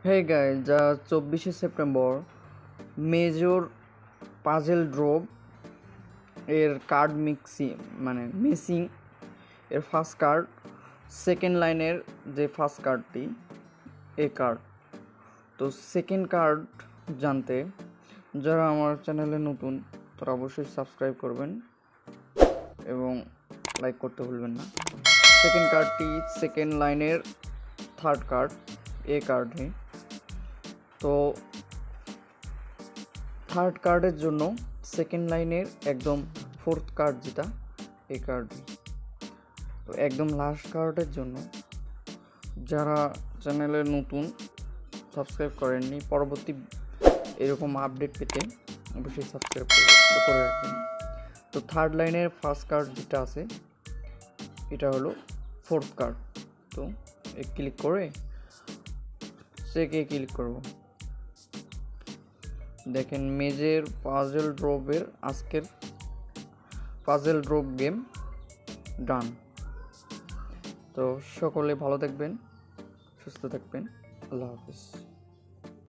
Hey guys, যা 24শে September major puzzle drop এর card missing এর ফার্স্ট কার্ড, সেকেন্ড লাইনের যে ফার্স্ট কার্ডটি এ কার্ড। তো সেকেন্ড কার্ড জানতে যারা আমার চ্যানেলে নতুন তারা অবশ্যই সাবস্ক্রাইব করবেন এবং লাইক করতে ভুলবেন না। সেকেন্ড কার্ডটি সেকেন্ড লাইনের থার্ড কার্ড এ কার্ডে। তো থার্ড কার্ডের জন্য সেকেন্ড লাইনের একদম ফোর্থ কার্ড যেটা এই কার্ড। তো একদম লাস্ট কার্ডের জন্য যারা চ্যানেলে নতুন সাবস্ক্রাইব করেননি, পরবর্তী এরকম আপডেট পেতে অবশ্যই সাবস্ক্রাইব করে রাখবেন। তো থার্ড লাইনের ফার্স্ট কার্ড যেটা আছে এটা হলো ফোর্থ কার্ড। তো ক্লিক করে সেকে ক্লিক করব। দেখেন মেজর পাজেল ড্রপের আজকের পাজেল ড্রপ গেম ডান। তো সকলে ভালো থাকবেন, সুস্থ থাকবেন। আল্লাহ হাফিজ।